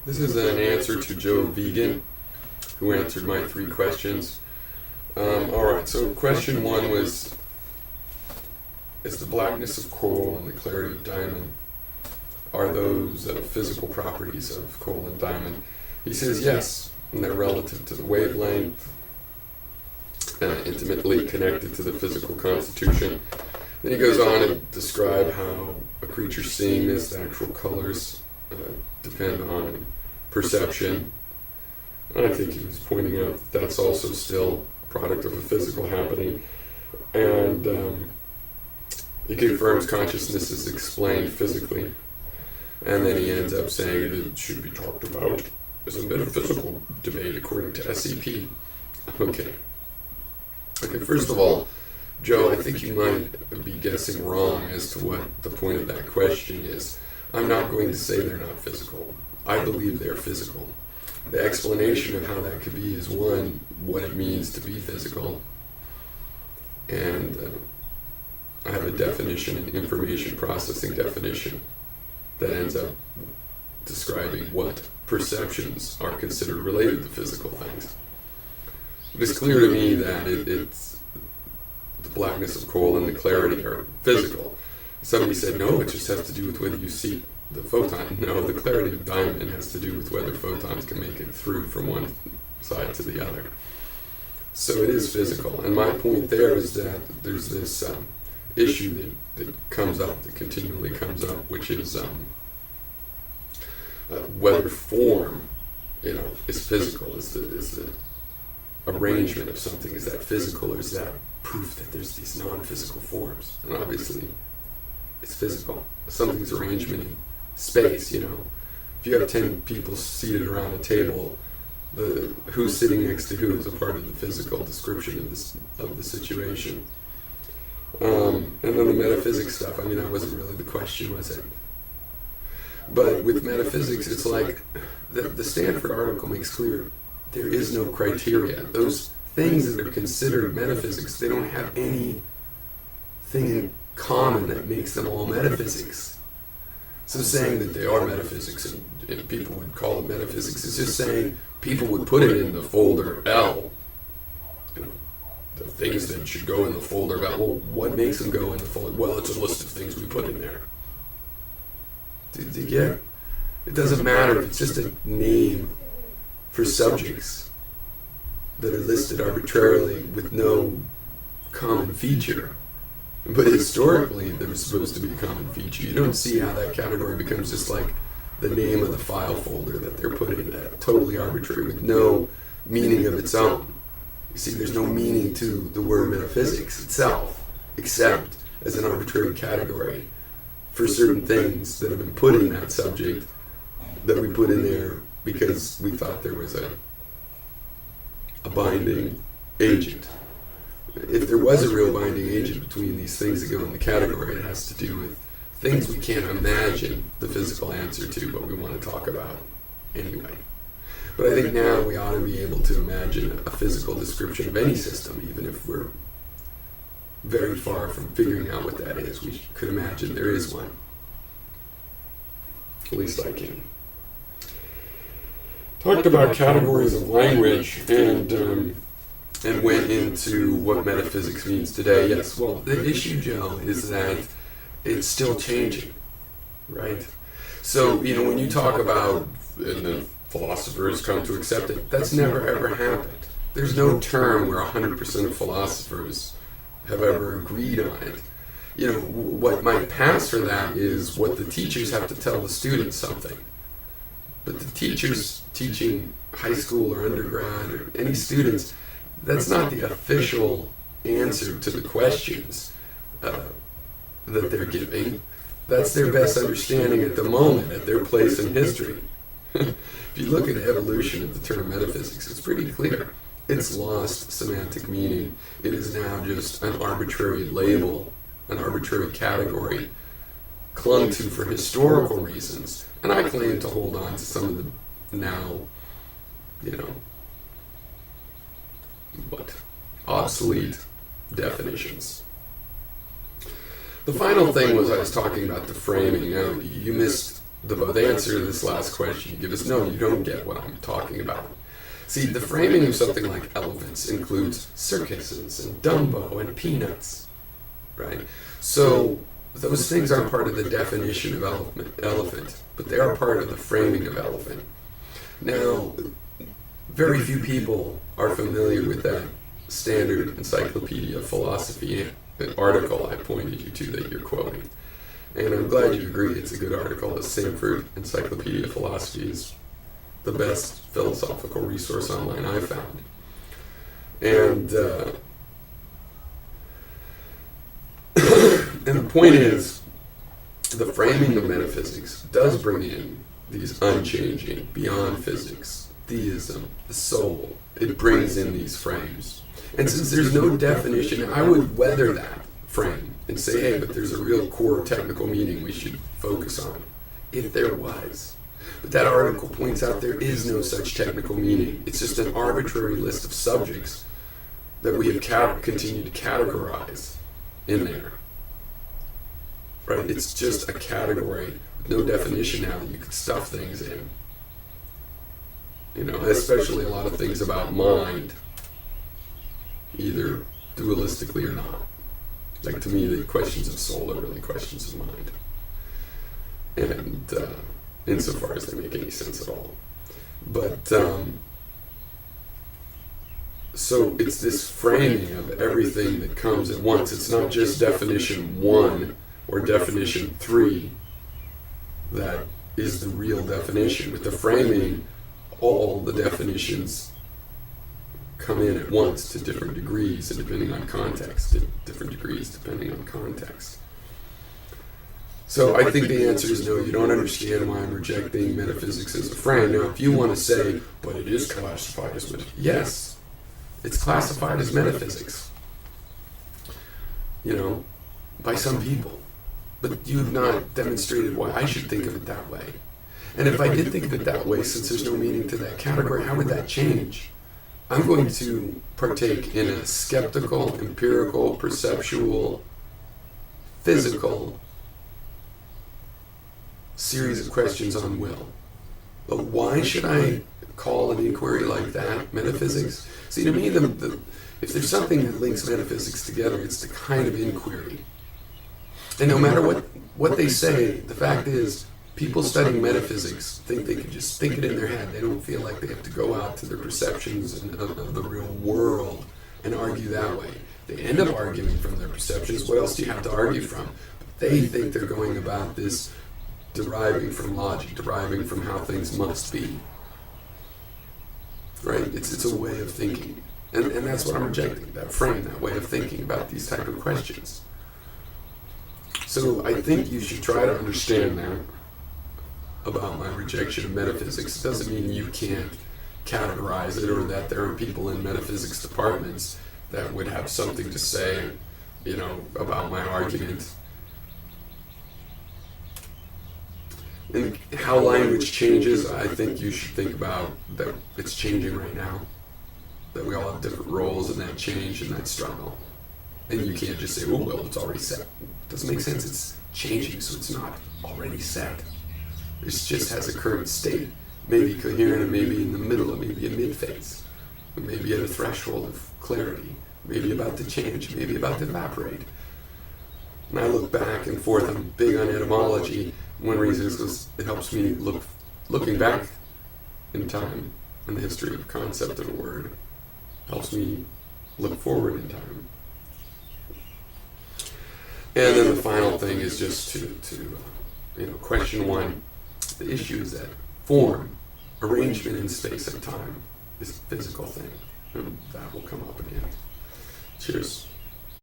This is an answer to Joe Vegan, who answered my 3 questions. Alright, so question 1 was, is the blackness of coal and the clarity of diamond, are those physical properties of coal and diamond? He says yes, and they're relative to the wavelength, intimately connected to the physical constitution. Then he goes on to describe how a creature seeing this, the actual colors depend on perception. And I think he was pointing out that that's also still a product of a physical happening. And he confirms consciousness is explained physically. And then he ends up saying it should be talked about as a metaphysical debate according to SCP. Okay, first of all, Joe, I think you might be guessing wrong as to what the point of that question is. I'm not going to say they're not physical. I believe they're physical. The explanation of how that could be is, one, what it means to be physical, and I have a definition, an information processing definition, that ends up describing what perceptions are considered related to physical things. It's clear to me that it's the blackness of coal and the clarity are physical. Somebody said, no, it just has to do with whether you see the photon. No, the clarity of diamond has to do with whether photons can make it through from one side to the other. So it is physical. And my point there is that there's this issue that comes up, that continually comes up, which is whether form, is physical, is the arrangement of something, is that physical, or is that proof that there's these non-physical forms? And obviously, it's physical. Something's arrangement in space, If you have 10 people seated around a table, who's sitting next to who is a part of the physical description of the situation. And then the metaphysics stuff, that wasn't really the question, was it? But with metaphysics, it's like the Stanford article makes clear there is no criteria. Those things that are considered metaphysics, they don't have anything in common that makes them all metaphysics. So saying that they are metaphysics and people would call it metaphysics is just saying people would put it in the folder L. The things that should go in the folder L. Well, what makes them go in the folder? Well, it's a list of things we put in there. Do you get it? It doesn't matter if it's just a name for subjects that are listed arbitrarily with no common feature. But historically, there was supposed to be a common feature. You don't see how that category becomes just like the name of the file folder that they're putting in there, totally arbitrary with no meaning of its own. You see, there's no meaning to the word metaphysics itself, except as an arbitrary category for certain things that have been put in that subject that we put in there because we thought there was a binding agent. If there was a real binding agent between these things that go in the category, it has to do with things we can't imagine the physical answer to, but we want to talk about anyway. But I think now we ought to be able to imagine a physical description of any system, even if we're very far from figuring out what that is. We could imagine there is one. At least I can. Talked about categories of language and went into what metaphysics means today. Yes, well, the issue, Joe, is that it's still changing, right? So, when you talk about, and the philosophers come to accept it, that's never ever happened. There's no term where 100% of philosophers have ever agreed on it. What might pass for that is what the teachers have to tell the students something. But the teachers teaching high school or undergrad or any students, that's not the official answer to the questions that they're giving. That's their best understanding at the moment, at their place in history. If you look at evolution of the term metaphysics, it's pretty clear. It's lost semantic meaning. It is now just an arbitrary label, an arbitrary category, clung to for historical reasons. And I claim to hold on to some of the now, obsolete definitions. The final thing was I was talking about the framing. Now, you missed the answer to this last question you give us, no, you don't get what I'm talking about. See, the framing of something like elephants includes circuses and Dumbo and peanuts, right? So those things aren't part of the definition of elephant, but they are part of the framing of elephant. Now, very few people are familiar with that standard Encyclopedia of Philosophy article I pointed you to that you're quoting. And I'm glad you agree it's a good article. The Stanford Encyclopedia of Philosophy is the best philosophical resource online I've found. And and the point is, the framing of metaphysics does bring in these unchanging, beyond physics, theism, the soul. It brings in these frames. And since there's no definition, I would weather that frame and say, hey, but there's a real core technical meaning we should focus on, if there was. But that article points out there is no such technical meaning. It's just an arbitrary list of subjects that we have continued to categorize in there. Right? It's just a category with no definition now that you could stuff things in. You know, especially a lot of things about mind, either dualistically or not. Like, to me, the questions of soul are really questions of mind. And insofar as they make any sense at all. But, so it's this framing of everything that comes at once. It's not just definition 1 or definition 3 that is the real definition. With the framing, all the definitions come in at once to different degrees and depending on context, to different degrees depending on context. So I think the answer is no, you don't understand why I'm rejecting metaphysics as a frame. Now, if you want to say, but it is classified as metaphysics, yes, it's classified as metaphysics, you know, by some people. But you have not demonstrated why I should think of it that way. And if I did think of it that way, since there's no meaning to that category, how would that change? I'm going to partake in a skeptical, empirical, perceptual, physical series of questions on will. But why should I call an inquiry like that metaphysics? See, to me, if there's something that links metaphysics together, it's the kind of inquiry. And no matter what they say, the fact is, people studying metaphysics think they can just think it in their head. They don't feel like they have to go out to their perceptions of the real world and argue that way. They end up arguing from their perceptions. What else do you have to argue from? But they think they're going about this deriving from logic, deriving from how things must be. Right? It's a way of thinking. And that's what I'm rejecting, that frame, that way of thinking about these type of questions. So I think you should try to understand that about my rejection of metaphysics. It doesn't mean you can't categorize it or that there are people in metaphysics departments that would have something to say, you know, about my argument. And how language changes, I think you should think about that it's changing right now. That we all have different roles in that change and that struggle. And you can't just say, oh, well, it's already set. It doesn't make sense. It's changing, so it's not already set. It just has a current state, maybe coherent and maybe in the middle, or maybe a mid-phase, or maybe at a threshold of clarity, maybe about to change, maybe about to evaporate. And I look back and forth. I'm big on etymology. One reason is because it helps me looking back in time in the history of concept of a word. Helps me look forward in time. And then the final thing is just to question one. The issue is that form, arrangement in space and time is a physical thing. And that will come up again. Cheers.